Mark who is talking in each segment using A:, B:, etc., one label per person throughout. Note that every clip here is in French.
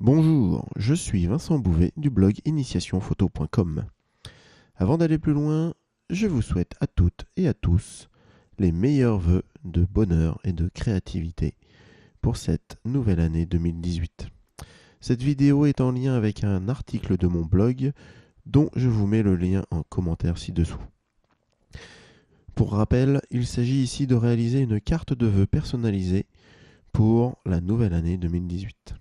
A: Bonjour, je suis Vincent Bouvet du blog initiationphoto.com. Avant d'aller plus loin, je vous souhaite à toutes et à tous les meilleurs vœux de bonheur et de créativité pour cette nouvelle année 2018. Cette vidéo est en lien avec un article de mon blog dont je vous mets le lien en commentaire ci-dessous. Pour rappel, il s'agit ici de réaliser une carte de vœux personnalisée pour la nouvelle année 2018.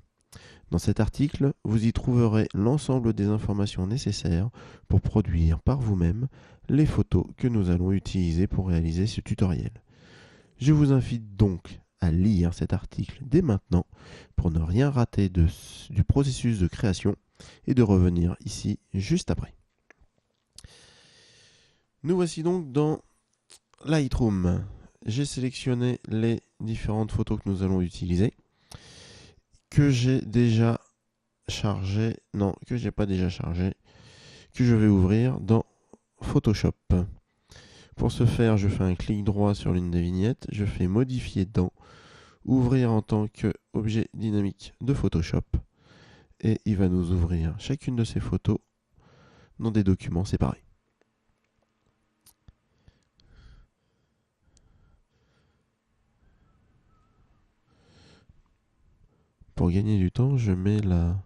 A: Dans cet article, vous y trouverez l'ensemble des informations nécessaires pour produire par vous-même les photos que nous allons utiliser pour réaliser ce tutoriel. Je vous invite donc à lire cet article dès maintenant pour ne rien rater du processus de création et de revenir ici juste après. Nous voici donc dans Lightroom. J'ai sélectionné les différentes photos que nous allons utiliser, que j'ai déjà chargé, non, que j'ai pas déjà chargé, que je vais ouvrir dans Photoshop. Pour ce faire, je fais un clic droit sur l'une des vignettes, je fais modifier dans, ouvrir en tant qu'objet dynamique de Photoshop, et il va nous ouvrir chacune de ces photos dans des documents séparés. Pour gagner du temps, je mets la...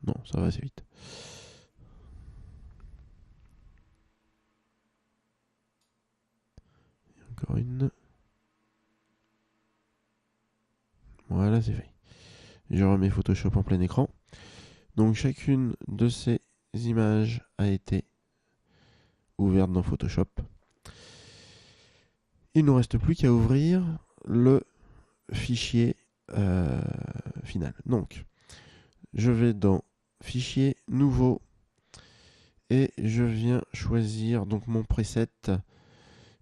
A: Non, ça va assez vite. Encore une. Voilà, c'est fait. Je remets Photoshop en plein écran. Donc chacune de ces images a été ouverte dans Photoshop. Il ne nous reste plus qu'à ouvrir le fichier final. Donc, je vais dans Fichier, Nouveau, et je viens choisir donc mon preset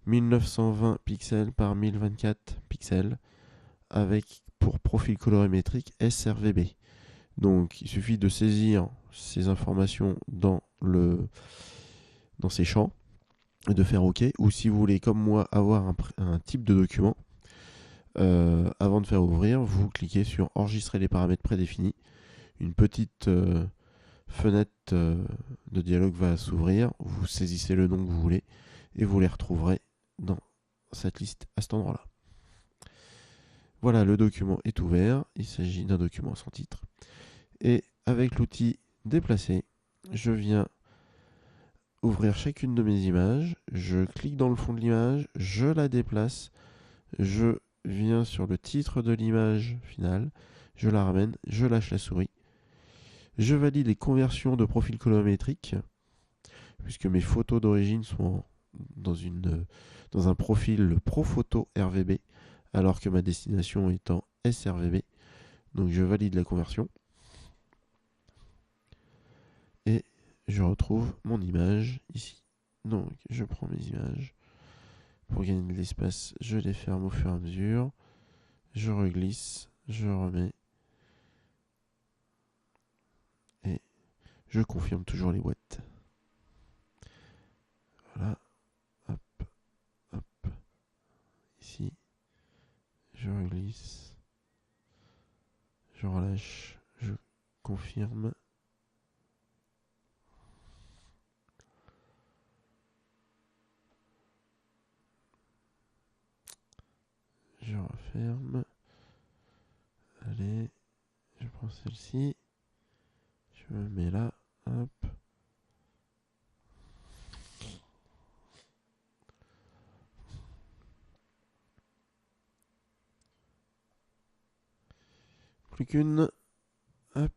A: 1920 pixels par 1024 pixels avec pour profil colorimétrique sRGB. Donc, il suffit de saisir ces informations dans ces champs et de faire OK. Ou si vous voulez, comme moi, avoir un type de document, avant de faire ouvrir, vous cliquez sur Enregistrer les paramètres prédéfinis. Une petite fenêtre de dialogue va s'ouvrir. Vous saisissez le nom que vous voulez et vous les retrouverez dans cette liste à cet endroit-là. Voilà, le document est ouvert. Il s'agit d'un document sans titre. Et avec l'outil Déplacer, je viens ouvrir chacune de mes images. Je clique dans le fond de l'image, je la déplace, je viens sur le titre de l'image finale, je la ramène, je lâche la souris. Je valide les conversions de profil colorimétrique, puisque mes photos d'origine sont dans un profil ProPhoto RVB, alors que ma destination est en sRGB. Donc je valide la conversion. Et je retrouve mon image ici. Donc je prends mes images. Pour gagner de l'espace, je les ferme au fur et à mesure. Je reglisse, je remets. Et je confirme toujours les boîtes. Voilà. Hop, hop. Ici. Je reglisse. Je relâche. Je confirme. Je referme. Allez. Je prends celle-ci. Je me mets là. Hop. Plus qu'une. Hop.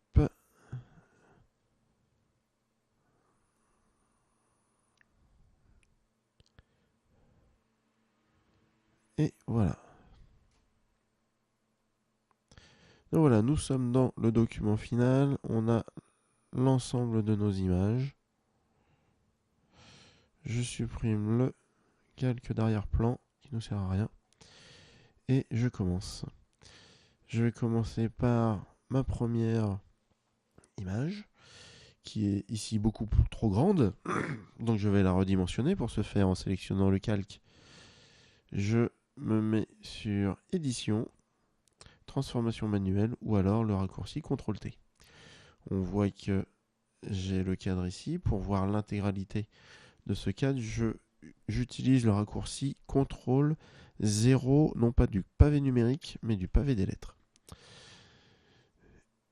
A: Et voilà. Donc voilà, nous sommes dans le document final. On a l'ensemble de nos images. Je supprime le calque d'arrière-plan qui ne sert à rien. Et je commence. Je vais commencer par ma première image, qui est ici beaucoup trop grande. Donc je vais la redimensionner. Pour ce faire, en sélectionnant le calque, je me mets sur Édition, transformation manuelle ou alors le raccourci CTRL-T. On voit que j'ai le cadre ici. Pour voir l'intégralité de ce cadre, j'utilise le raccourci CTRL 0, non pas du pavé numérique, mais du pavé des lettres.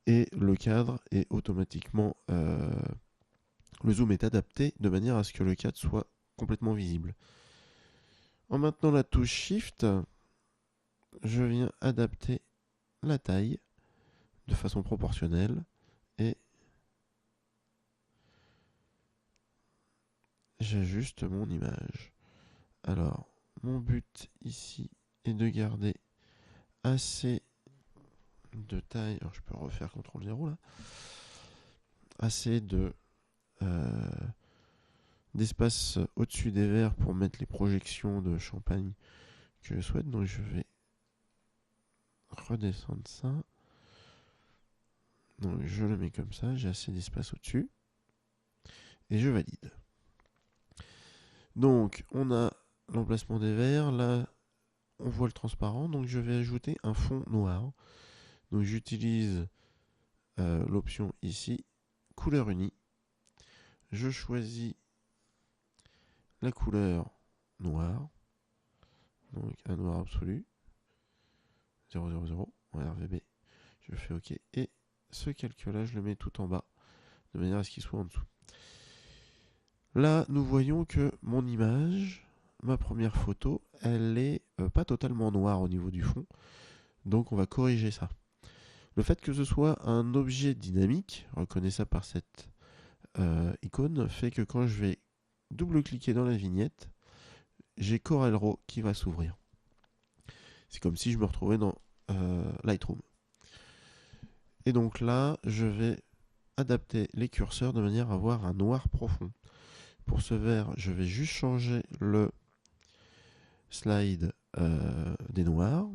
A: Et le cadre est automatiquement... le zoom est adapté de manière à ce que le cadre soit complètement visible. En maintenant la touche Shift, je viens adapter la taille de façon proportionnelle et j'ajuste mon image. Alors, mon but ici est de garder assez de taille. Alors, je peux refaire CTRL 0 là. Assez d'espace au-dessus des verres pour mettre les projections de champagne que je souhaite. Donc, je vais redescendre ça. Donc, je le mets comme ça. J'ai assez d'espace au-dessus. Et je valide. Donc, on a l'emplacement des verres. Là, on voit le transparent. Donc, je vais ajouter un fond noir. Donc, j'utilise l'option ici, couleur unie. Je choisis la couleur noire. Donc, un noir absolu. 000 en RGB. Je fais OK. Et ce calque-là, je le mets tout en bas, de manière à ce qu'il soit en dessous. Là, nous voyons que mon image, ma première photo, elle est pas totalement noire au niveau du fond. Donc, on va corriger ça. Le fait que ce soit un objet dynamique, reconnaît ça par cette icône, fait que quand je vais double-cliquer dans la vignette, j'ai CorelRAW qui va s'ouvrir. C'est comme si je me retrouvais dans Lightroom. Et donc là, je vais adapter les curseurs de manière à avoir un noir profond. Pour ce vert, je vais juste changer le slide des noirs.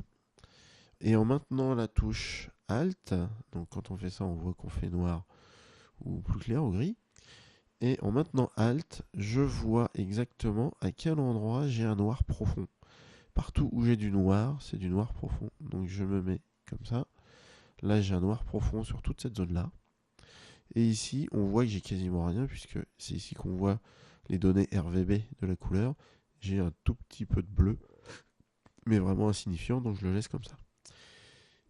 A: Et en maintenant la touche Alt, donc quand on fait ça, on voit qu'on fait noir ou plus clair ou gris. Et en maintenant Alt, je vois exactement à quel endroit j'ai un noir profond. Partout où j'ai du noir, c'est du noir profond. Donc je me mets comme ça. Là, j'ai un noir profond sur toute cette zone-là. Et ici, on voit que j'ai quasiment rien, puisque c'est ici qu'on voit les données RGB de la couleur. J'ai un tout petit peu de bleu, mais vraiment insignifiant, donc je le laisse comme ça.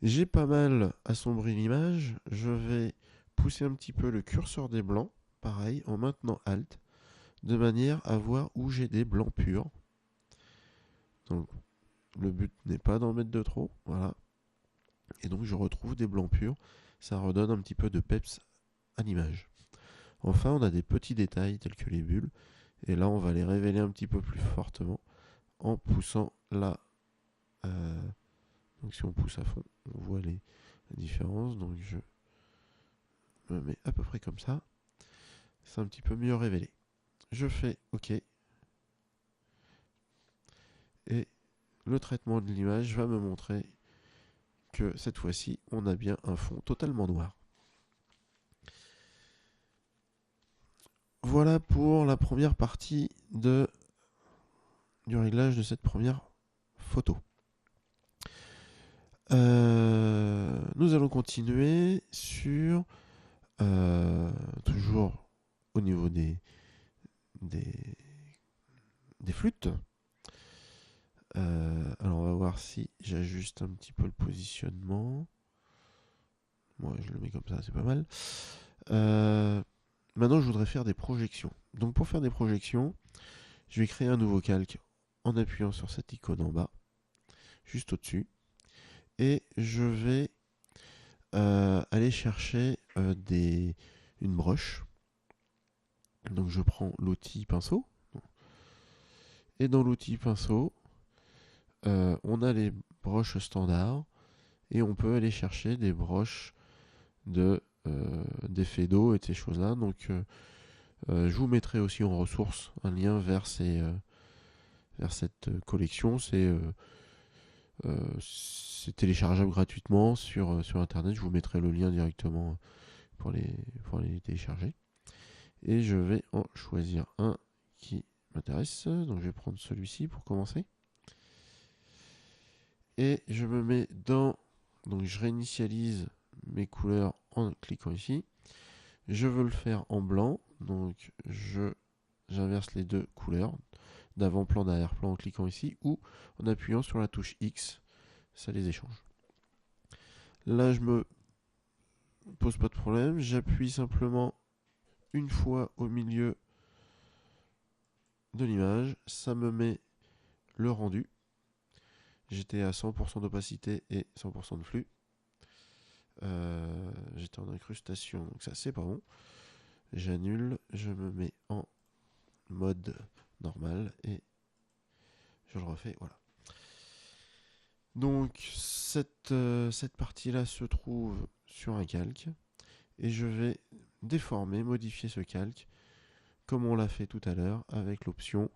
A: J'ai pas mal assombri l'image. Je vais pousser un petit peu le curseur des blancs, pareil, en maintenant Alt, de manière à voir où j'ai des blancs purs. Donc, le but n'est pas d'en mettre de trop, voilà. Et donc, je retrouve des blancs purs. Ça redonne un petit peu de peps à l'image. Enfin, on a des petits détails tels que les bulles. Et là, on va les révéler un petit peu plus fortement en poussant là. Donc, si on pousse à fond, on voit la différence. Donc, je me mets à peu près comme ça. C'est un petit peu mieux révélé. Je fais OK. Et le traitement de l'image va me montrer que cette fois-ci, on a bien un fond totalement noir. Voilà pour la première partie du réglage de cette première photo. Nous allons continuer sur toujours au niveau des flûtes. Alors on va voir si j'ajuste un petit peu le positionnement. Moi je le mets comme ça, c'est pas mal. Maintenant je voudrais faire des projections. Donc pour faire des projections, je vais créer un nouveau calque en appuyant sur cette icône en bas, juste au-dessus. Et je vais aller chercher une broche. Donc je prends l'outil pinceau. Et dans l'outil pinceau, on a les broches standards. Et on peut aller chercher des broches d'effets d'eau et ces choses-là. Donc je vous mettrai aussi en ressources un lien vers cette collection. C'est téléchargeable gratuitement sur internet. Je vous mettrai le lien directement pour les télécharger. Et je vais en choisir un qui m'intéresse. Donc je vais prendre celui-ci pour commencer. Et je me mets dans Donc je réinitialise mes couleurs en cliquant ici. Je veux le faire en blanc, donc j'inverse les deux couleurs, d'avant-plan, d'arrière-plan en cliquant ici, ou en appuyant sur la touche X, ça les échange. Là, je me pose pas de problème, j'appuie simplement une fois au milieu de l'image, ça me met le rendu. J'étais à 100% d'opacité et 100% de flux. J'étais en incrustation, donc ça c'est pas bon. J'annule, je me mets en mode normal et je le refais, voilà. Donc cette partie-là se trouve sur un calque et je vais déformer, modifier ce calque comme on l'a fait tout à l'heure avec l'option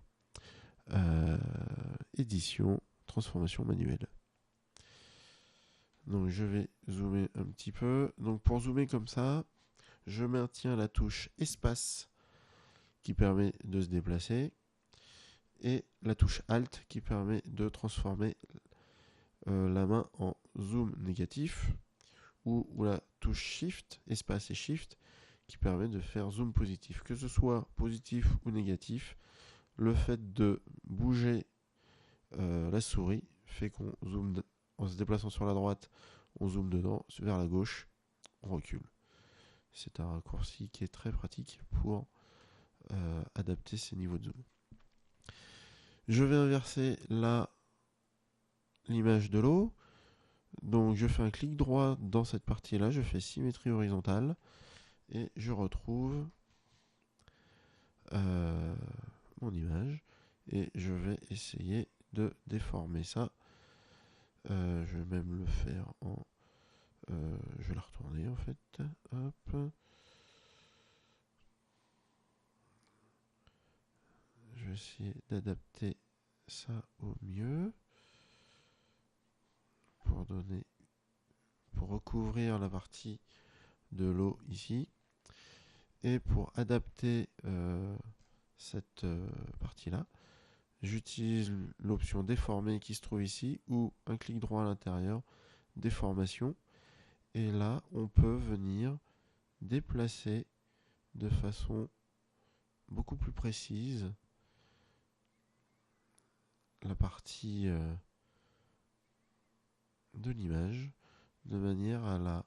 A: édition, transformation manuelle. Donc je vais zoomer un petit peu. Donc pour zoomer comme ça, je maintiens la touche espace qui permet de se déplacer et la touche Alt qui permet de transformer la main en zoom négatif ou la touche Shift, espace et Shift qui permet de faire zoom positif. Que ce soit positif ou négatif, le fait de bouger la souris fait qu'on zoome en se déplaçant sur la droite, on zoome dedans, vers la gauche, on recule. C'est un raccourci qui est très pratique pour adapter ces niveaux de zoom. Je vais inverser l'image de l'eau. Donc je fais un clic droit dans cette partie-là, je fais symétrie horizontale et je retrouve mon image et je vais essayer de déformer ça. Je vais même le faire en... je vais la retourner en fait. Hop. Je vais essayer d'adapter ça au mieux pour recouvrir la partie de l'eau ici et pour adapter cette partie-là. J'utilise l'option déformer qui se trouve ici ou un clic droit à l'intérieur, déformation. Et là, on peut venir déplacer de façon beaucoup plus précise la partie de l'image de manière à la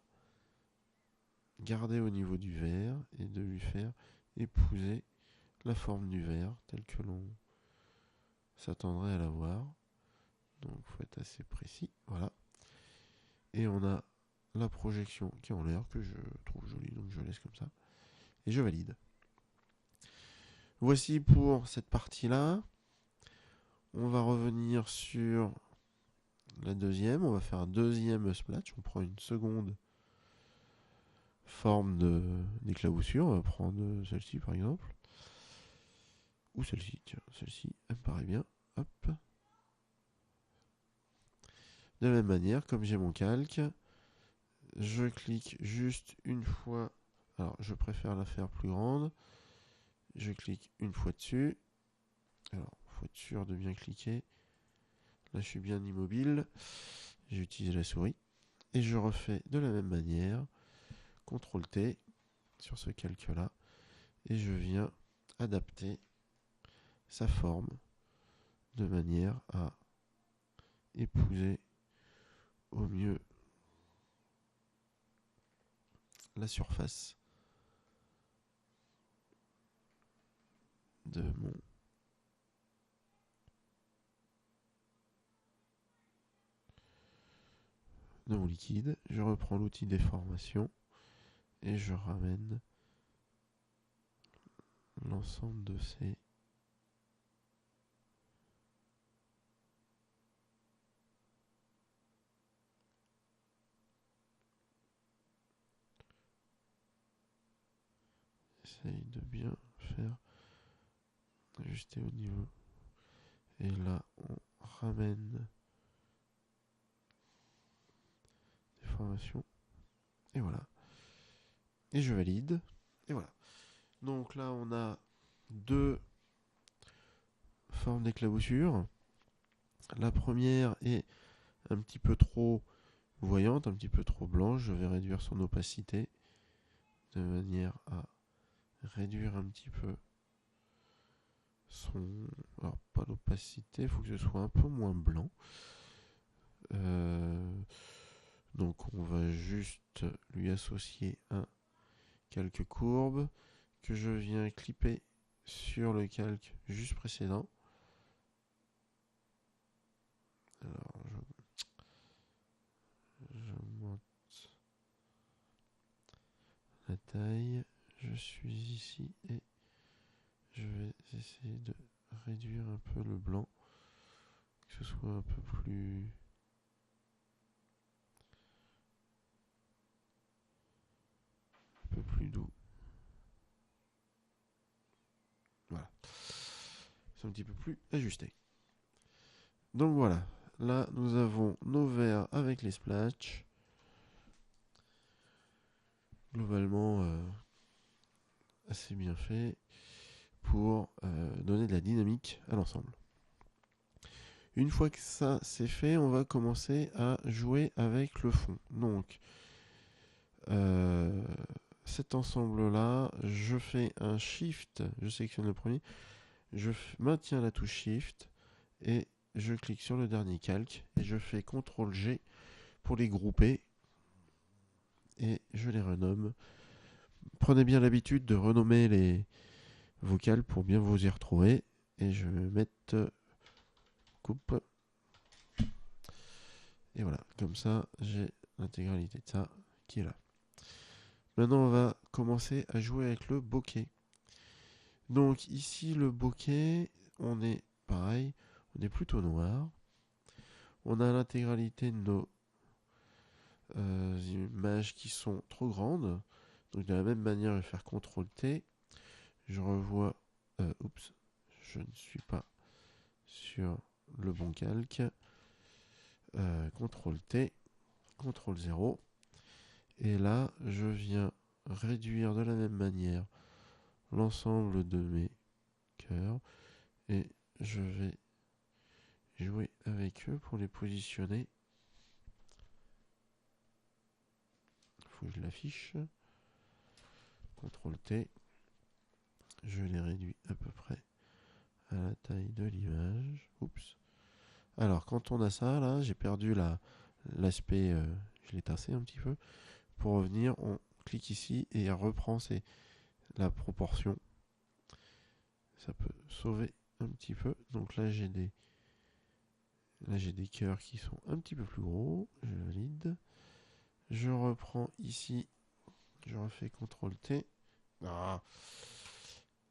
A: garder au niveau du verre et de lui faire épouser la forme du verre telle que l'on s'attendrait à la voir. Donc il faut être assez précis, voilà. Et on a la projection qui est en l'air que je trouve jolie, donc je laisse comme ça et je valide. Voici pour cette partie-là. On va revenir sur la deuxième. On va faire un deuxième splash. On prend une seconde forme d'éclaboussure. On va prendre celle-ci par exemple. Ou celle-ci. Tiens, celle-ci, elle me paraît bien. Hop. De la même manière, comme j'ai mon calque, je clique juste une fois. Alors, je préfère la faire plus grande. Je clique une fois dessus. Alors, il faut être sûr de bien cliquer. Là, je suis bien immobile. J'utilise la souris. Et je refais de la même manière. CTRL-T sur ce calque-là. Et je viens adapter sa forme de manière à épouser au mieux la surface de mon liquide. Je reprends l'outil déformation et je ramène l'ensemble de ces essaye de bien faire ajuster au niveau et là on ramène déformation et voilà et je valide et voilà. Donc là on a deux formes d'éclaboussure. La première est un petit peu trop voyante, un petit peu trop blanche. Je vais réduire son opacité de manière à réduire un petit peu son... Alors, pas l'opacité, il faut que ce soit un peu moins blanc. Donc, on va juste lui associer un calque courbe que je viens clipper sur le calque juste précédent. Alors, je monte la taille. Je suis ici et je vais essayer de réduire un peu le blanc, que ce soit un peu plus doux. Voilà. C'est un petit peu plus ajusté. Donc voilà. Là, nous avons nos verres avec les splatchs. Globalement, assez bien fait pour donner de la dynamique à l'ensemble. Une fois que ça c'est fait, on va commencer à jouer avec le fond. Donc, cet ensemble-là, je fais un shift, je sélectionne le premier, je maintiens la touche shift et je clique sur le dernier calque et je fais CTRL G pour les grouper et je les renomme. Prenez bien l'habitude de renommer les vocales pour bien vous y retrouver. Et je vais mettre coupe. Et voilà, comme ça, j'ai l'intégralité de ça qui est là. Maintenant, on va commencer à jouer avec le bokeh. Donc ici, le bokeh, on est pareil, on est plutôt noir. On a l'intégralité de nos images qui sont trop grandes. Donc de la même manière, je vais faire CTRL T. Je revois... oups, je ne suis pas sur le bon calque. CTRL T, CTRL 0. Et là, je viens réduire de la même manière l'ensemble de mes cœurs. Et je vais jouer avec eux pour les positionner. Il faut que je l'affiche. CTRL T. Je les réduis à peu près à la taille de l'image. Oups. Alors, quand on a ça, là, j'ai perdu l'aspect, je l'ai tassé un petit peu. Pour revenir, on clique ici et elle reprend la proportion. Ça peut sauver un petit peu. Donc là, j'ai des cœurs qui sont un petit peu plus gros. Je valide. Je reprends ici. Je refais CTRL T. Ah.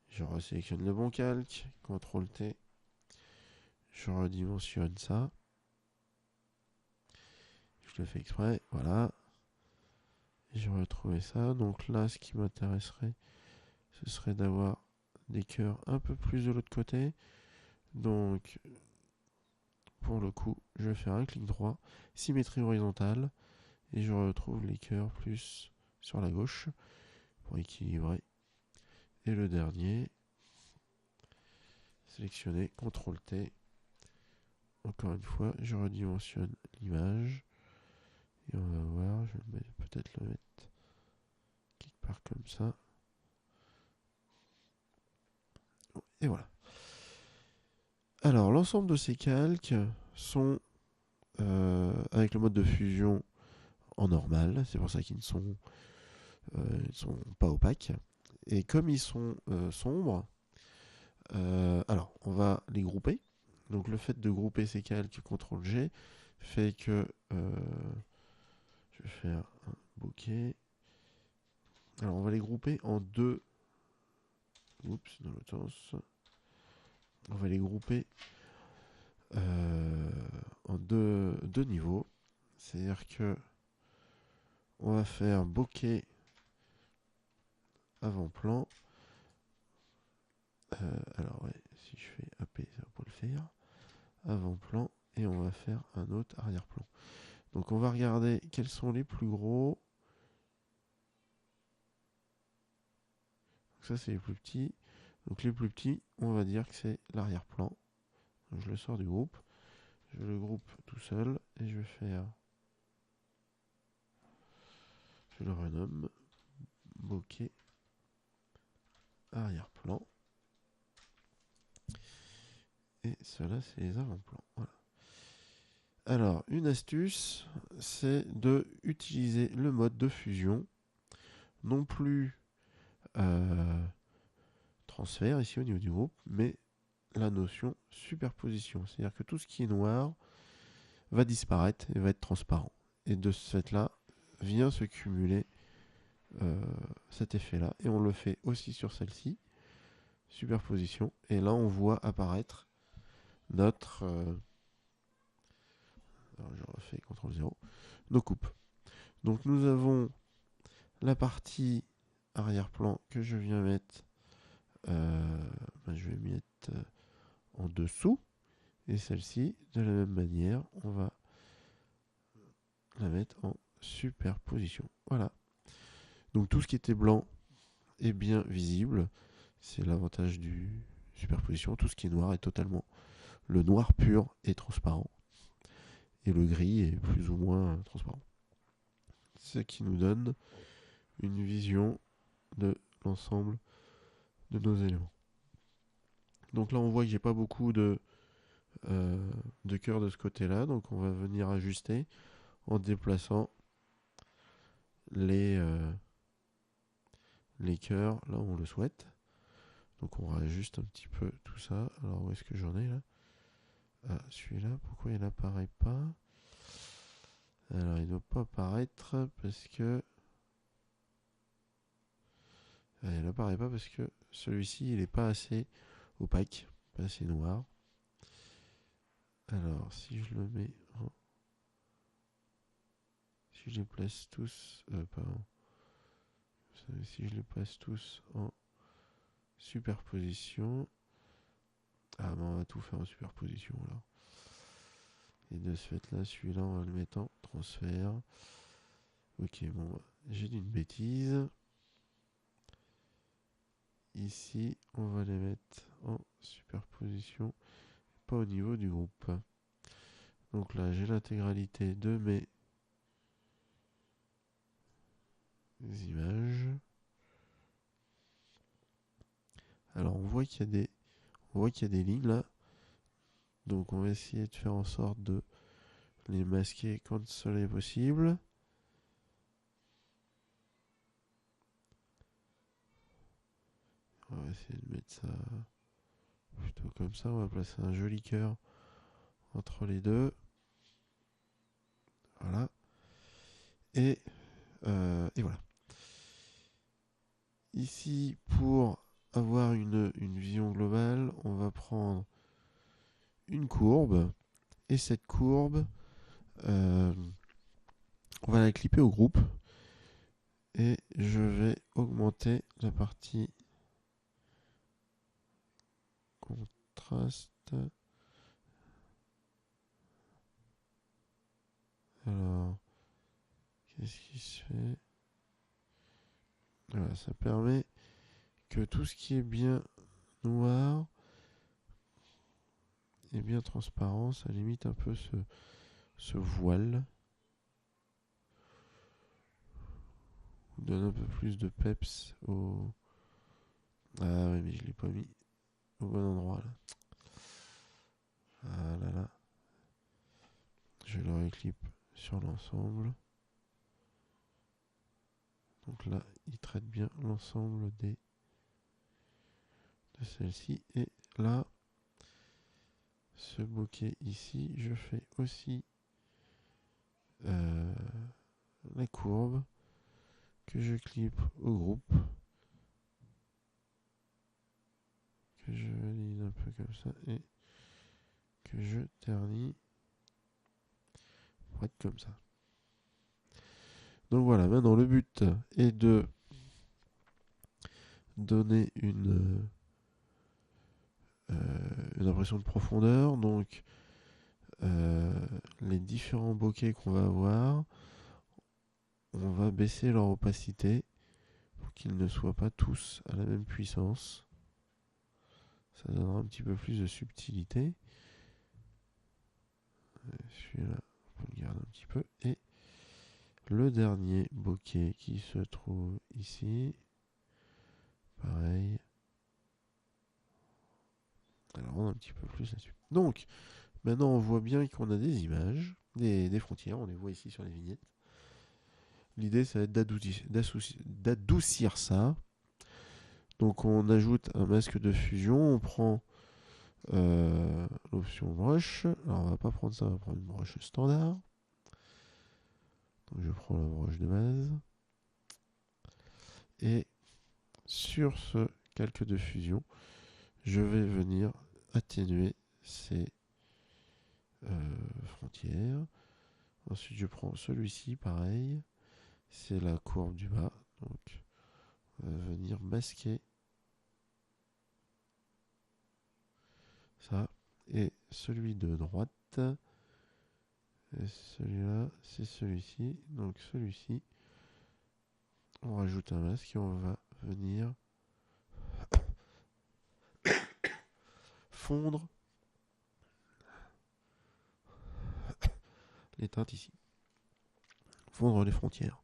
A: Je resélectionne le bon calque. CTRL T. Je redimensionne ça. Je le fais exprès. Voilà. J'ai retrouvé ça. Donc là, ce qui m'intéresserait, ce serait d'avoir des cœurs un peu plus de l'autre côté. Donc, pour le coup, je vais faire un clic droit, symétrie horizontale, et je retrouve les cœurs plus sur la gauche pour équilibrer. Et le dernier, sélectionner, CTRL T. Encore une fois, je redimensionne l'image. Et on va voir, je vais peut-être le mettre quelque part comme ça. Et voilà. Alors, l'ensemble de ces calques sont avec le mode de fusion en normal. C'est pour ça qu'ils ne sont pas opaques. Et comme ils sont sombres, alors on va les grouper. Donc le fait de grouper ces calques CTRL G fait que je vais faire un bokeh. Alors on va les grouper en deux. Oups, dans l'autre sens. On va les grouper en deux niveaux. C'est-à-dire que on va faire bokeh avant-plan. Alors ouais, si je fais AP, ça va pas le faire. Avant-plan. Et on va faire un autre arrière-plan. Donc on va regarder quels sont les plus gros. Donc ça c'est les plus petits. Donc les plus petits, on va dire que c'est l'arrière-plan. Je le sors du groupe. Je le groupe tout seul et je vais faire je le renomme bokeh arrière-plan. Et cela, c'est les avant-plans. Voilà. Alors, une astuce, c'est de utiliser le mode de fusion, non plus transfert ici au niveau du groupe, mais la notion superposition. C'est-à-dire que tout ce qui est noir va disparaître et va être transparent. Et de ce fait-là, vient se cumuler cet effet-là. Et on le fait aussi sur celle-ci, superposition. Et là, on voit apparaître notre... alors je refais CTRL-0, nos coupes. Donc nous avons la partie arrière-plan que je viens mettre, je vais mettre en dessous, et celle-ci, de la même manière, on va la mettre en superposition. Voilà. Donc tout ce qui était blanc est bien visible. C'est l'avantage du superposition. Tout ce qui est noir est totalement... Le noir pur est transparent. Et le gris est plus ou moins transparent. Ce qui nous donne une vision de l'ensemble de nos éléments. Donc là, on voit que j'ai pas beaucoup de cœur de ce côté-là. Donc on va venir ajuster en déplaçant les cœurs là où on le souhaite. Donc on réajuste un petit peu tout ça. Alors où est-ce que j'en ai là? Ah, celui-là, pourquoi il n'apparaît pas? Alors il ne doit pas apparaître parce que... il n'apparaît pas parce que celui-ci il n'est pas assez opaque, pas assez noir. Alors si je le mets en... Si je les place tous... pardon. Si je les place tous en superposition... Ah ben on va tout faire en superposition alors. Et de ce fait là, celui-là on va le mettre en transfert. Ok, bon, j'ai dit une bêtise. Ici, on va les mettre en superposition, pas au niveau du groupe. Donc là, j'ai l'intégralité de mes images. Alors, on voit qu'il y a des lignes là. Donc, on va essayer de faire en sorte de les masquer quand cela est possible. On va essayer de mettre ça plutôt comme ça. On va placer un joli cœur entre les deux. Voilà. Et voilà. Ici, pour avoir une vision globale, on va prendre une courbe. Et cette courbe, on va la clipper au groupe. Et je vais augmenter la partie contraste. Alors, qu'est-ce qui se fait? Voilà, ça permet que tout ce qui est bien noir est bien transparent. Ça limite un peu ce voile. On donne un peu plus de peps au... Ah oui, mais je l'ai pas mis au bon endroit là. Ah là là. Je le réclipe sur l'ensemble. Donc là, il traite bien l'ensemble de celle-ci. Et là, ce bokeh ici, je fais aussi la courbe que je clip au groupe. Que je valide un peu comme ça. Et que je ternis pour être comme ça. Donc voilà, maintenant le but est de donner une impression de profondeur. Donc les différents bokehs qu'on va avoir, on va baisser leur opacité pour qu'ils ne soient pas tous à la même puissance. Ça donnera un petit peu plus de subtilité. Celui-là, on peut le garder un petit peu. Et le dernier bokeh qui se trouve ici. Pareil. Alors on a un petit peu plus là-dessus. Donc, maintenant on voit bien qu'on a des images, des frontières, on les voit ici sur les vignettes. L'idée, ça va être d'adoucir ça. Donc on ajoute un masque de fusion, on prend l'option brush. Alors on va pas prendre ça, on va prendre une brush standard. Donc je prends la brush de base. Et sur ce calque de fusion, je vais venir atténuer ces frontières. Ensuite je prends celui-ci, pareil. C'est la courbe du bas. Donc on va venir masquer ça. Et celui de droite. Et celui-là, c'est celui-ci. Donc celui-ci, on rajoute un masque et on va venir fondre les teintes ici. Fondre les frontières.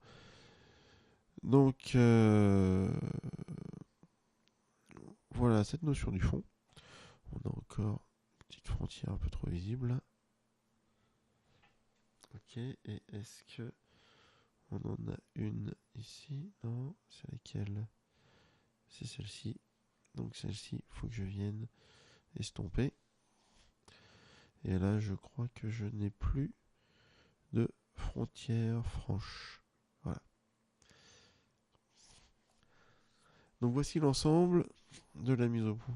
A: Donc voilà cette notion du fond. On a encore une petite frontière un peu trop visible. Ok, et est-ce que on en a une ici? Non, c'est laquelle? C'est celle-ci. Donc celle-ci, il faut que je vienne estomper. Et là, je crois que je n'ai plus de frontières franches. Voilà. Donc voici l'ensemble de la mise au point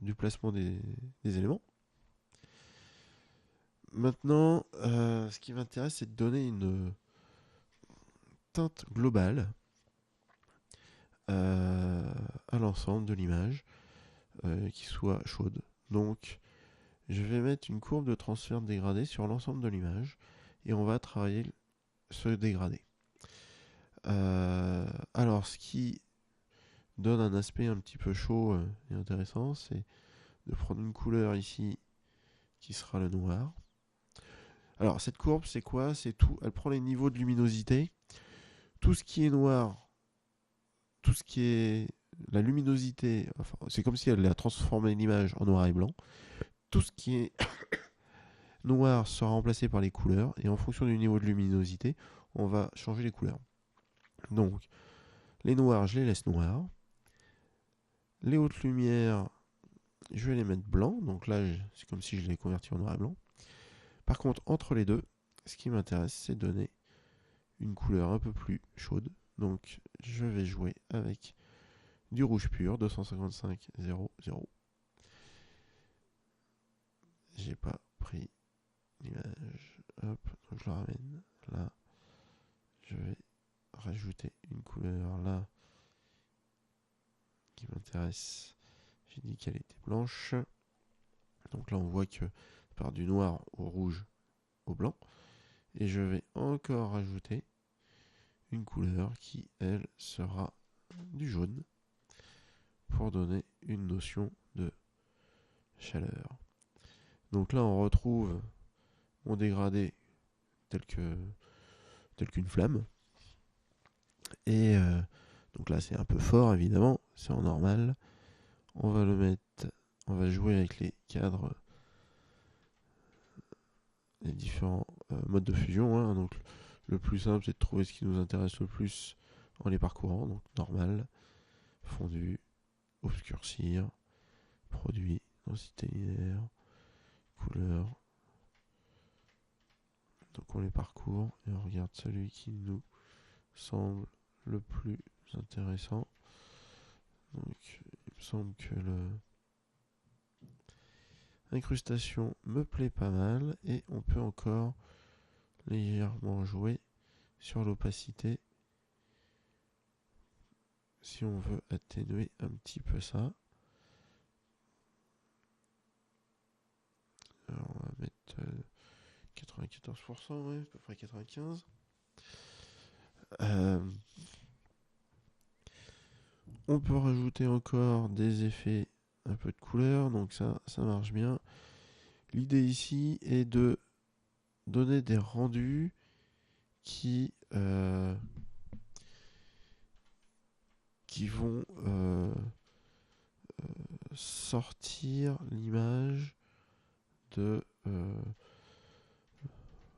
A: du placement des éléments. Maintenant, ce qui m'intéresse, c'est de donner une teinte globale à l'ensemble de l'image qui soit chaude. Donc, je vais mettre une courbe de transfert de dégradé sur l'ensemble de l'image et on va travailler ce dégradé. Alors, ce qui donne un aspect un petit peu chaud et intéressant, c'est de prendre une couleur ici qui sera le noir. Alors, cette courbe, c'est quoi? C'est tout. Elle prend les niveaux de luminosité. Tout ce qui est noir, tout ce qui est la luminosité, enfin, c'est comme si elle a transformé l'image en noir et blanc. Tout ce qui est noir sera remplacé par les couleurs et en fonction du niveau de luminosité, on va changer les couleurs. Donc, les noirs, je les laisse noirs. Les hautes lumières, je vais les mettre blancs. Donc là, c'est comme si je les convertis en noir et blanc. Par contre, entre les deux, ce qui m'intéresse, c'est de donner une couleur un peu plus chaude. Donc, je vais jouer avec du rouge pur, 255-00. J'ai pas pris l'image. Hop, donc je la ramène là. Je vais rajouter une couleur là qui m'intéresse. J'ai dit qu'elle était blanche. Donc là, on voit que ça part du noir au rouge au blanc. Et je vais encore rajouter une couleur qui, elle, sera du jaune pour donner une notion de chaleur. Donc là, on retrouve mon dégradé tel qu'une flamme. Et donc là, c'est un peu fort, évidemment. C'est en normal. On va le mettre... On va jouer avec les cadres, les différents modes de fusion. Hein. Donc le plus simple, c'est de trouver ce qui nous intéresse le plus en les parcourant. Donc normal, fondu, obscurcir, produit, densité linéaire, couleur. Donc on les parcourt et on regarde celui qui nous semble le plus intéressant. Donc il me semble que l'incrustation me plaît pas mal et on peut encore légèrement jouer sur l'opacité si on veut atténuer un petit peu ça. Alors on va mettre 94%, ouais, à peu près 95%. On peut rajouter encore des effets, un peu de couleur, donc ça marche bien. L'idée ici est de donner des rendus qui euh, sortir l'image de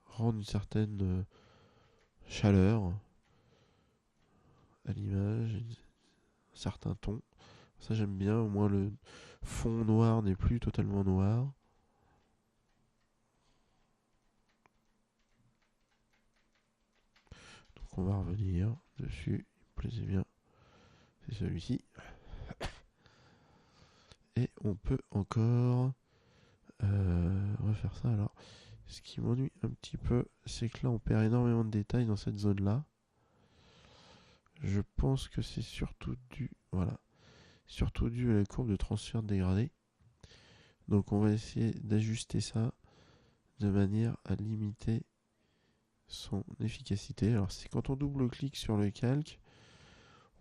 A: rendre une certaine chaleur à l'image, un certain ton. Ça j'aime bien, au moins le fond noir n'est plus totalement noir. Donc on va revenir dessus, il me plaisait bien, c'est celui-ci. Et on peut encore refaire ça. Alors, ce qui m'ennuie un petit peu, c'est que là on perd énormément de détails dans cette zone-là. Je pense que c'est surtout dû à la courbe de transfert dégradé. Donc on va essayer d'ajuster ça de manière à limiter son efficacité. Alors c'est quand on double-clique sur le calque,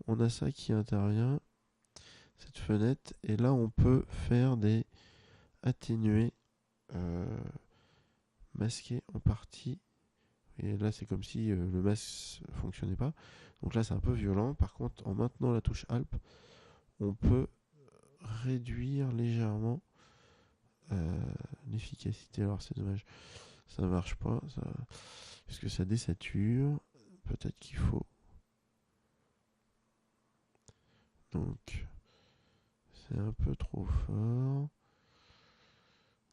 A: on a ça qui intervient, cette fenêtre, et là on peut faire des atténuer, masquer en partie. Et là c'est comme si le masque ne fonctionnait pas. Donc là c'est un peu violent. Par contre, en maintenant la touche Alt, on peut réduire légèrement l'efficacité. Alors c'est dommage, ça marche pas, ça, parce que ça désature. Peut-être qu'il faut. Donc c'est un peu trop fort.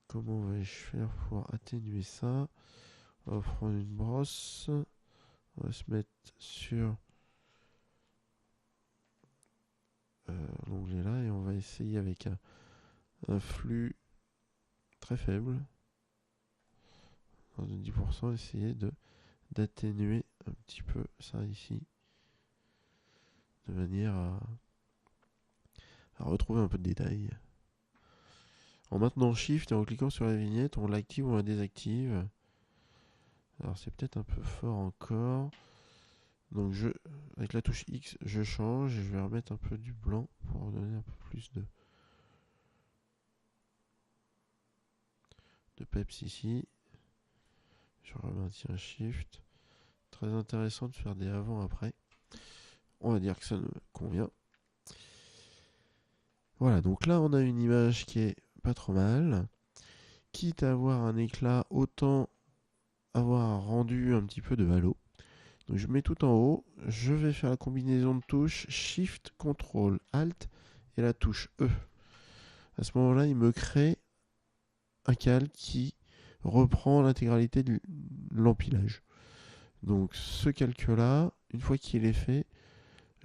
A: Comment vais-je faire pour atténuer ça? On va prendre une brosse. On va se mettre sur l'onglet là et on va essayer avec un flux très faible, de 10%, essayer d'atténuer un petit peu ça ici, de manière à retrouver un peu de détail. En maintenant Shift et en cliquant sur la vignette, on l'active ou on la désactive. Alors c'est peut-être un peu fort encore. Donc avec la touche X, je change et je vais remettre un peu du blanc pour donner un peu plus de peps ici. Je remaintiens Shift. Très intéressant de faire des avant-après. On va dire que ça me convient. Voilà, donc là on a une image qui est pas trop mal. Quitte à avoir un éclat, autant avoir un rendu un petit peu de halo. Donc je mets tout en haut, je vais faire la combinaison de touches Shift, Ctrl, Alt et la touche E. À ce moment-là, il me crée un calque qui reprend l'intégralité de l'empilage. Donc ce calque-là, une fois qu'il est fait,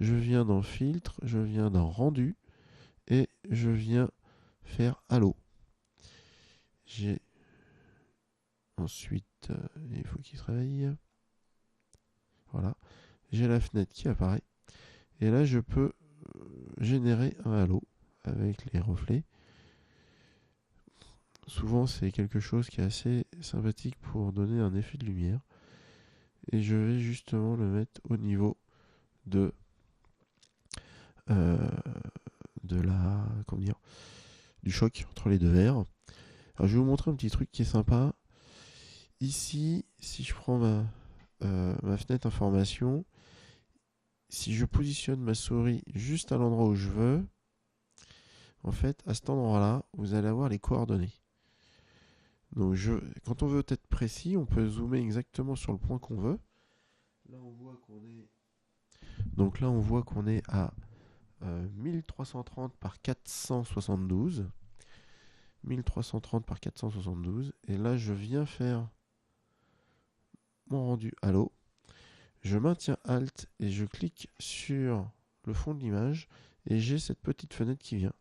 A: je viens dans Filtre, je viens dans Rendu et je viens faire Halo. J'ai ensuite, il faut qu'il se réveille. Voilà, j'ai la fenêtre qui apparaît et là je peux générer un halo avec les reflets. Souvent c'est quelque chose qui est assez sympathique pour donner un effet de lumière et je vais justement le mettre au niveau de la, comment dire, du choc entre les deux verres. Alors je vais vous montrer un petit truc qui est sympa. Ici, si je prends ma fenêtre information, si je positionne ma souris juste à l'endroit où je veux, en fait, à cet endroit-là, vous allez avoir les coordonnées. Donc quand on veut être précis, on peut zoomer exactement sur le point qu'on veut. Là, on voit qu'on est à 1330 par 472. 1330 par 472. Et là, je viens faire mon rendu halo. Je maintiens Alt et je clique sur le fond de l'image. Et j'ai cette petite fenêtre qui vient.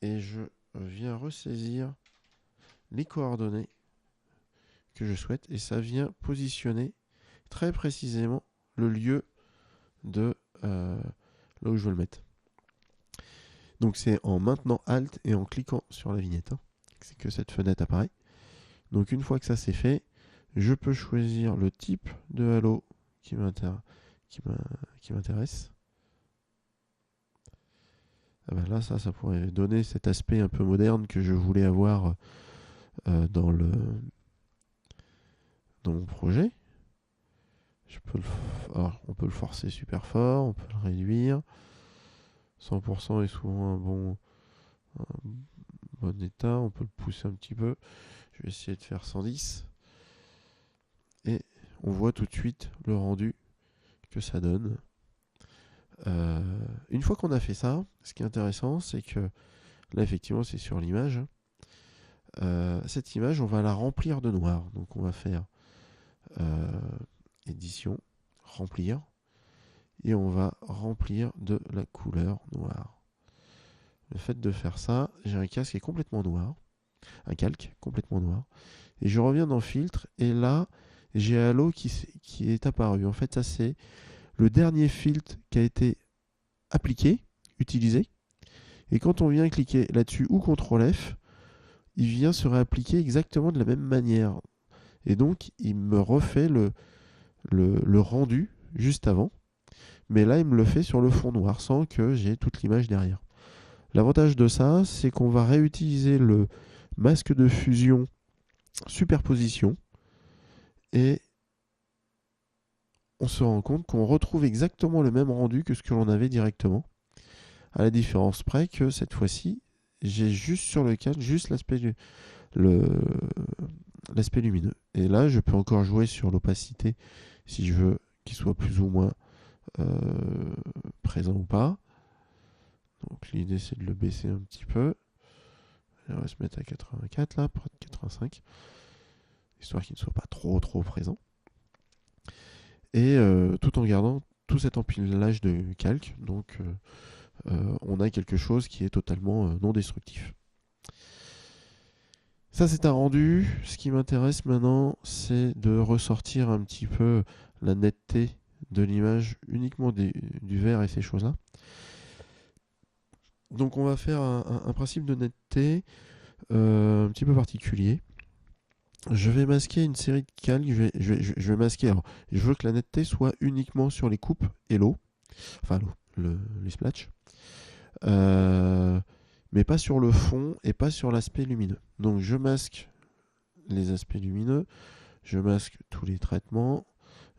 A: Et je viens ressaisir les coordonnées que je souhaite. Et ça vient positionner très précisément le lieu de là où je veux le mettre. Donc c'est en maintenant Alt et en cliquant sur la vignette, c'est que cette fenêtre apparaît. Donc une fois que ça c'est fait, je peux choisir le type de halo qui m'intéresse. Ah ben là ça pourrait donner cet aspect un peu moderne que je voulais avoir dans mon projet. Alors, on peut le forcer super fort, on peut le réduire. 100% est souvent un bon état. On peut le pousser un petit peu. Je vais essayer de faire 110. Et on voit tout de suite le rendu que ça donne. Une fois qu'on a fait ça, ce qui est intéressant, c'est que là, effectivement, c'est sur l'image. Cette image, on va la remplir de noir. Donc, on va faire édition, remplir. Et on va remplir de la couleur noire. Le fait de faire ça, j'ai un casque qui est complètement noir. Un calque complètement noir. Et je reviens dans filtre. Et là, j'ai Halo qui est apparu. En fait, ça, c'est le dernier filtre qui a été appliqué, utilisé. Et quand on vient cliquer là-dessus ou CTRL F, il vient se réappliquer exactement de la même manière. Et donc, il me refait le rendu juste avant. Mais là, il me le fait sur le fond noir sans que j'ai toute l'image derrière. L'avantage de ça, c'est qu'on va réutiliser le masque de fusion superposition et on se rend compte qu'on retrouve exactement le même rendu que ce que l'on avait directement. À la différence près que cette fois-ci, j'ai juste sur le cadre, juste l'aspect lumineux. Et là, je peux encore jouer sur l'opacité si je veux qu'il soit plus ou moins présent ou pas. Donc l'idée, c'est de le baisser un petit peu. On va se mettre à 84 là, près de 85, histoire qu'il ne soit pas trop présent. Et tout en gardant tout cet empilage de calque. Donc on a quelque chose qui est totalement non destructif. Ça, c'est un rendu. Ce qui m'intéresse maintenant, c'est de ressortir un petit peu la netteté de l'image uniquement du vert et ces choses-là. Donc on va faire un principe de netteté un petit peu particulier. Je vais masquer une série de calques. Je vais masquer. Alors, je veux que la netteté soit uniquement sur les coupes et l'eau. Enfin, les splatchs. Mais pas sur le fond et pas sur l'aspect lumineux. Donc, je masque les aspects lumineux. Je masque tous les traitements.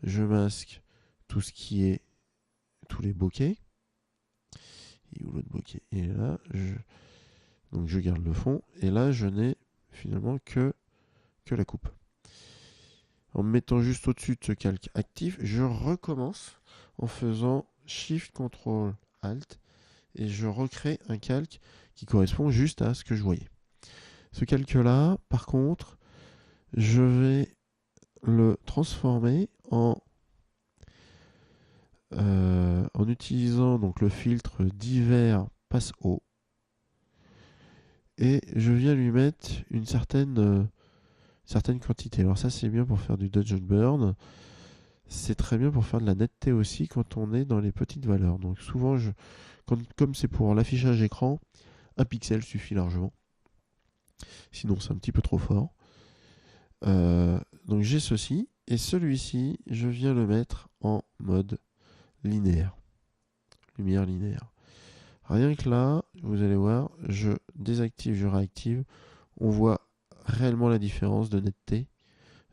A: Je masque tout ce qui est tous les bokeh. Et où l'autre bokeh est là. Donc, je garde le fond. Et là, je n'ai finalement que la coupe. En me mettant juste au-dessus de ce calque actif, je recommence en faisant Shift, Ctrl, Alt et je recrée un calque qui correspond juste à ce que je voyais. Ce calque-là, par contre, je vais le transformer en utilisant donc le filtre divers passe haut et je viens lui mettre une certaine quantité. Alors ça, c'est bien pour faire du dodge and burn. C'est très bien pour faire de la netteté aussi quand on est dans les petites valeurs. Donc souvent, comme c'est pour l'affichage écran, un pixel suffit largement. Sinon, c'est un petit peu trop fort. Donc j'ai ceci. Et celui-ci, je viens le mettre en mode linéaire. Lumière linéaire. Rien que là, vous allez voir, je désactive, je réactive. On voit réellement la différence de netteté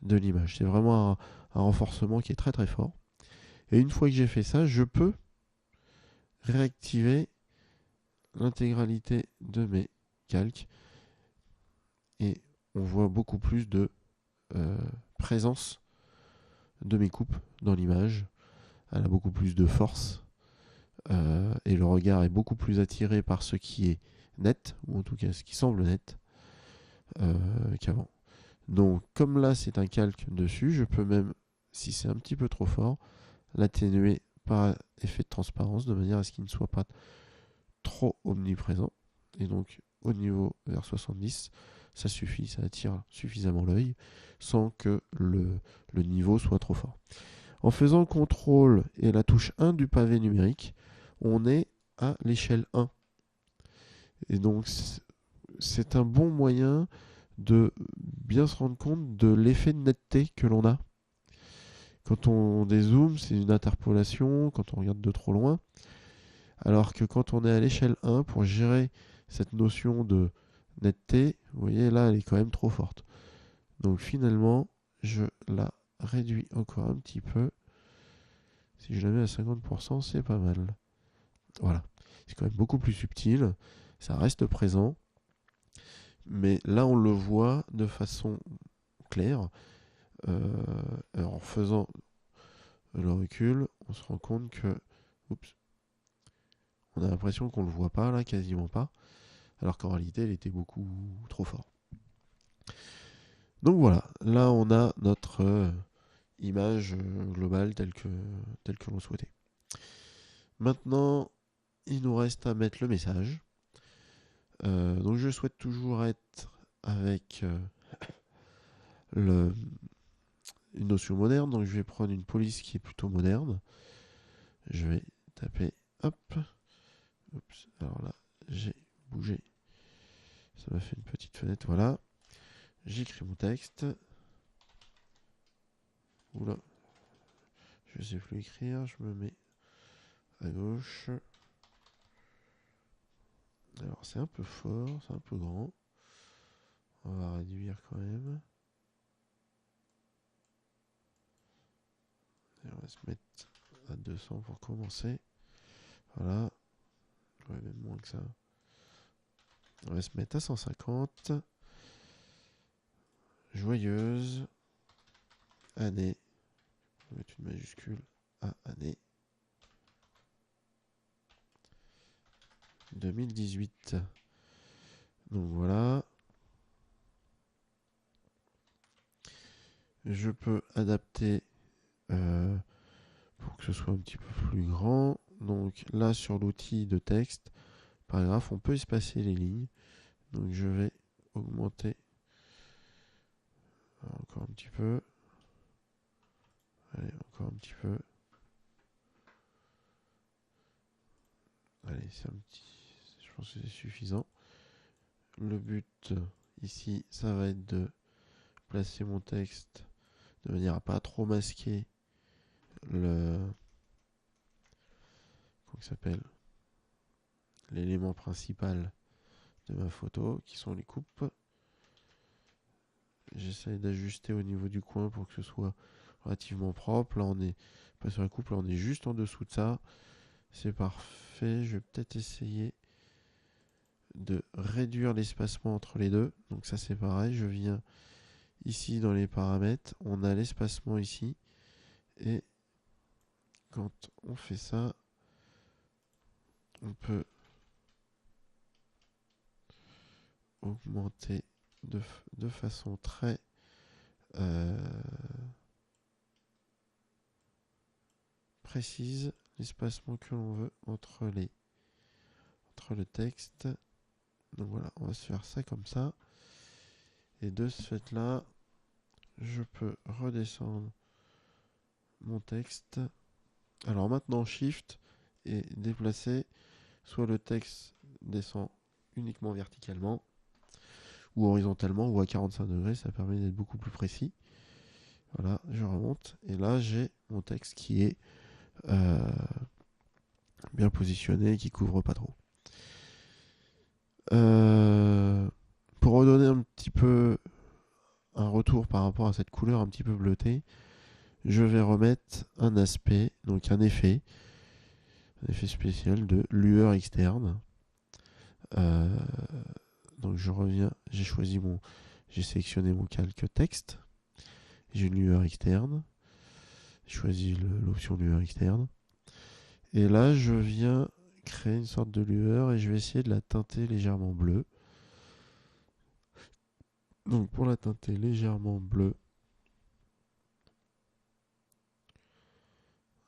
A: de l'image. C'est vraiment un renforcement qui est très fort. Et une fois que j'ai fait ça, je peux réactiver l'intégralité de mes calques et on voit beaucoup plus de présence de mes coupes dans l'image. Elle a beaucoup plus de force et le regard est beaucoup plus attiré par ce qui est net, ou en tout cas ce qui semble net qu'avant. Donc comme là c'est un calque dessus, je peux même, si c'est un petit peu trop fort, l'atténuer par effet de transparence de manière à ce qu'il ne soit pas trop omniprésent. Et donc au niveau vers 70, ça suffit, ça attire suffisamment l'œil sans que le niveau soit trop fort. En faisant CTRL et la touche 1 du pavé numérique, on est à l'échelle 1. Et donc c'est un bon moyen de bien se rendre compte de l'effet de netteté que l'on a. Quand on dézoome, c'est une interpolation, quand on regarde de trop loin. Alors que quand on est à l'échelle 1, pour gérer cette notion de netteté, vous voyez là, elle est quand même trop forte. Donc finalement, je la réduis encore un petit peu Si je la mets à 50%, c'est pas mal. Voilà. C'est quand même beaucoup plus subtil. Ça reste présent. Mais là, on le voit de façon claire. En faisant le recul, on se rend compte que... Oups. On a l'impression qu'on le voit pas, là, quasiment pas. Alors qu'en réalité, il était beaucoup trop fort. Donc voilà. Là, on a notre image globale telle que l'on souhaitait. Maintenant, il nous reste à mettre le message. Donc je souhaite toujours être avec une notion moderne. Donc je vais prendre une police qui est plutôt moderne. Je vais taper, hop. Oups, alors là, j'ai bougé. Ça m'a fait une petite fenêtre, voilà. J'écris mon texte. Oula, je sais plus écrire, je me mets à gauche. Alors c'est un peu fort, c'est un peu grand. On va réduire quand même. Et on va se mettre à 200 pour commencer. Voilà. Ouais, même moins que ça. On va se mettre à 150. Joyeuse année. On va mettre une majuscule à année 2018. Donc voilà. Je peux adapter pour que ce soit un petit peu plus grand. Donc là, sur l'outil de texte, paragraphe, on peut espacer les lignes. Donc je vais augmenter encore un petit peu. Allez, encore un petit peu. Allez, c'est un petit... Je pense que c'est suffisant. Le but ici, ça va être de placer mon texte de manière à pas trop masquer le... Comment ça s'appelle, l'élément principal de ma photo, qui sont les coupes. J'essaie d'ajuster au niveau du coin pour que ce soit relativement propre. Là, on est pas sur la coupe, là, on est juste en dessous de ça. C'est parfait. Je vais peut-être essayer de réduire l'espacement entre les deux. Donc ça, c'est pareil. Je viens ici dans les paramètres. On a l'espacement ici. Et quand on fait ça, on peut augmenter de façon très précise l'espacement que l'on veut entre le texte. Donc voilà, on va se faire ça comme ça. Et de ce fait là, je peux redescendre mon texte. Alors maintenant Shift et déplacer, soit le texte descend uniquement verticalement ou horizontalement ou à 45 degrés, ça permet d'être beaucoup plus précis. Voilà, je remonte et là j'ai mon texte qui est bien positionné, qui couvre pas trop. Pour redonner un petit peu un retour par rapport à cette couleur un petit peu bleutée, je vais remettre un aspect, donc un effet spécial de lueur externe. Donc je reviens, j'ai sélectionné mon calque texte, j'ai une lueur externe, j'ai choisi l'option lueur externe, et là je viens créer une sorte de lueur et je vais essayer de la teinter légèrement bleue. Donc pour la teinter légèrement bleue,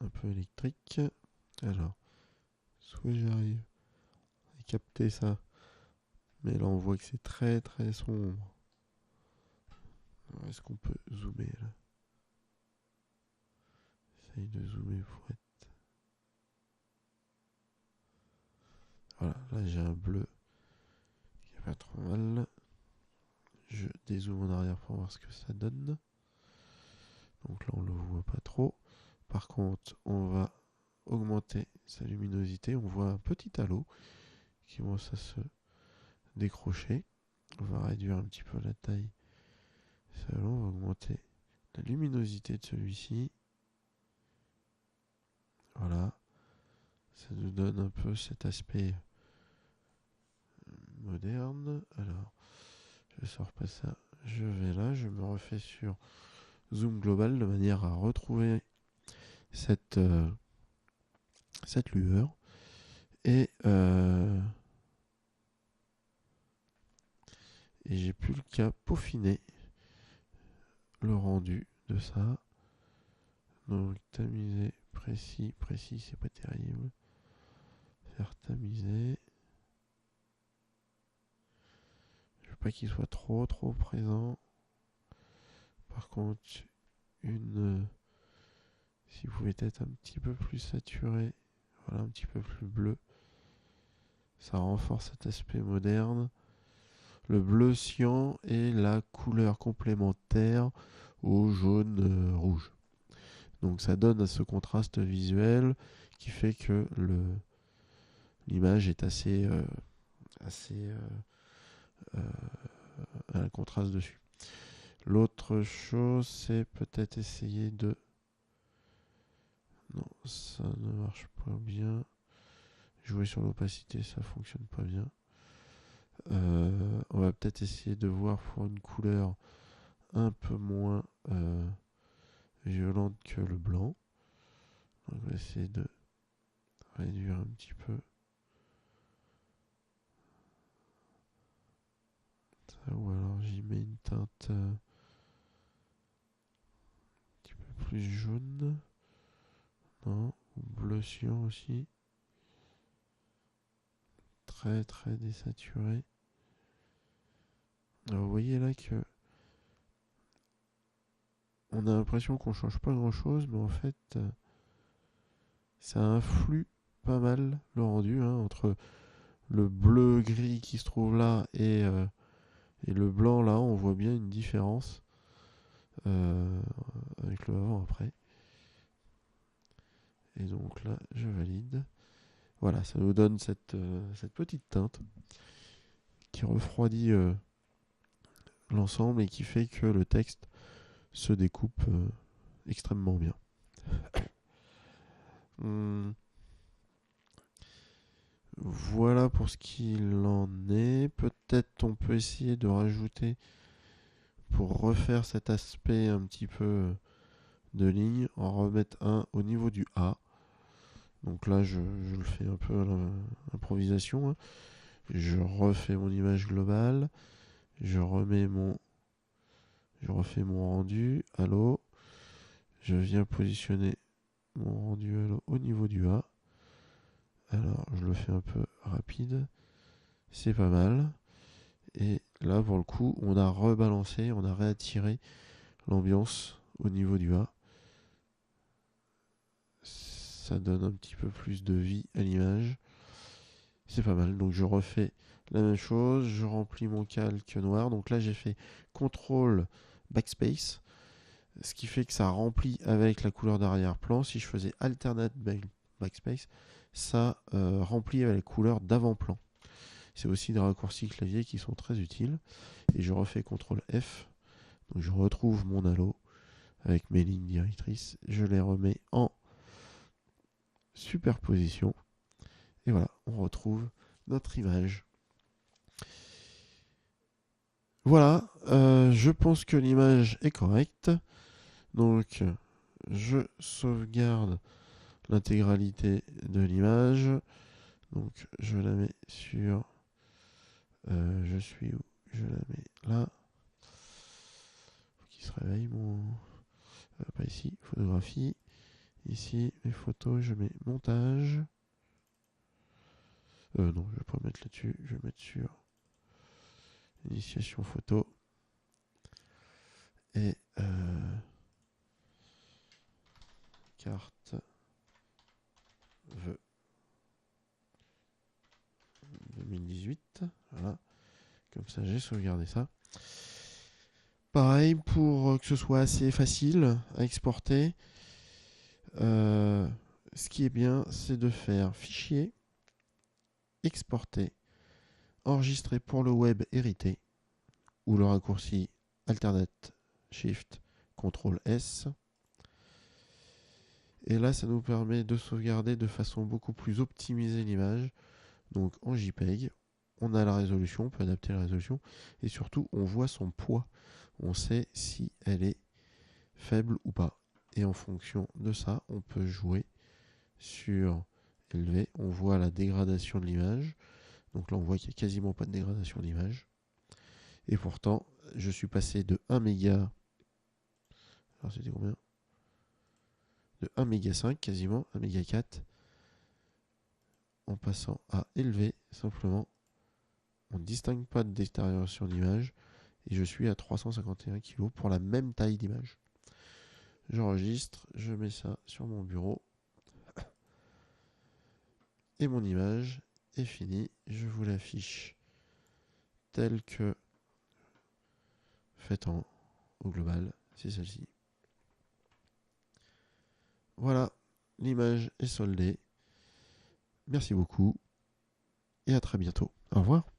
A: un peu électrique, alors soit j'arrive à capter ça, mais là on voit que c'est très très sombre. Alors, est-ce qu'on peut zoomer là? J'essaye de zoomer pour être... Voilà, là j'ai un bleu qui est pas trop mal. Je dézoome en arrière pour voir ce que ça donne. Donc là on le voit pas trop. Par contre, on va augmenter sa luminosité. On voit un petit halo qui commence à se décrocher. On va réduire un petit peu la taille. On va augmenter la luminosité de celui-ci. Ça nous donne un peu cet aspect moderne. Alors, je sors pas ça. Je vais là, je me refais sur zoom global de manière à retrouver cette lueur. Et j'ai plus qu'à peaufiner le rendu de ça. Donc tamiser, précis, c'est pas terrible. Faire tamiser. Je veux pas qu'il soit trop présent. Par contre, si vous pouvez être un petit peu plus saturé, voilà, un petit peu plus bleu, ça renforce cet aspect moderne. Le bleu cyan est la couleur complémentaire au jaune rouge. Donc ça donne à ce contraste visuel qui fait que l'image est assez un contraste dessus. L'autre chose, c'est peut-être essayer de... Non, ça ne marche pas bien. Jouer sur l'opacité, ça fonctionne pas bien. On va peut-être essayer de voir pour une couleur un peu moins violente que le blanc. On va essayer de réduire un petit peu. Ça, ou alors j'y mets une teinte un petit peu plus jaune. Non, ou bleu cyan aussi. Très désaturé. Alors vous voyez là que on a l'impression qu'on change pas grand chose, mais en fait ça influe pas mal le rendu entre le bleu gris qui se trouve là et le blanc là, on voit bien une différence avec le avant après. Et donc là je valide. Voilà, ça nous donne cette petite teinte qui refroidit l'ensemble et qui fait que le texte se découpe extrêmement bien. Voilà pour ce qu'il en est. Peut-être on peut essayer de rajouter, pour refaire cet aspect un petit peu de ligne, en remettre un au niveau du A. Donc là je le fais un peu à l'improvisation. Je refais mon image globale. Je refais mon rendu. Halo. Je viens positionner mon rendu halo au niveau du A. Alors je le fais un peu rapide. C'est pas mal. Et là pour le coup on a rebalancé, on a réattiré l'ambiance au niveau du A. Ça donne un petit peu plus de vie à l'image. C'est pas mal. Donc je refais la même chose. Je remplis mon calque noir. Donc là j'ai fait CTRL Backspace. Ce qui fait que ça remplit avec la couleur d'arrière-plan. Si je faisais Alternate Backspace, ça remplit avec la couleur d'avant-plan. C'est aussi des raccourcis clavier qui sont très utiles. Et je refais CTRL F. Donc je retrouve mon halo avec mes lignes directrices. Je les remets en superposition. Et voilà, on retrouve notre image. Voilà, je pense que l'image est correcte. Donc, je sauvegarde l'intégralité de l'image. Donc, je la mets sur... je suis où? Je la mets là. Faut qu'il se réveille mon... pas ici, photographie. Ici, mes photos, je mets montage. Non, je vais pas mettre là-dessus. Je vais mettre sur initiation photo. Et carte vœux 2018. Voilà. Comme ça, j'ai sauvegardé ça. Pareil, pour que ce soit assez facile à exporter, ce qui est bien, c'est de faire fichier, exporter, enregistrer pour le web hérité, ou le raccourci Alternate Shift CTRL S. Et là, ça nous permet de sauvegarder de façon beaucoup plus optimisée l'image. Donc en JPEG, on a la résolution, on peut adapter la résolution. Et surtout, on voit son poids. On sait si elle est faible ou pas. Et en fonction de ça, on peut jouer sur élevé. On voit la dégradation de l'image. Donc là, on voit qu'il n'y a quasiment pas de dégradation d'image. Et pourtant, je suis passé de 1 méga. Alors c'était combien? De 1 méga 5 quasiment, 1 méga 4. En passant à élevé, simplement. On ne distingue pas de détérioration d'image. Et je suis à 351 kg pour la même taille d'image. J'enregistre, je mets ça sur mon bureau. Et mon image est finie. Je vous l'affiche telle que faite au global. C'est celle-ci. Voilà, l'image est soldée. Merci beaucoup et à très bientôt. Au revoir.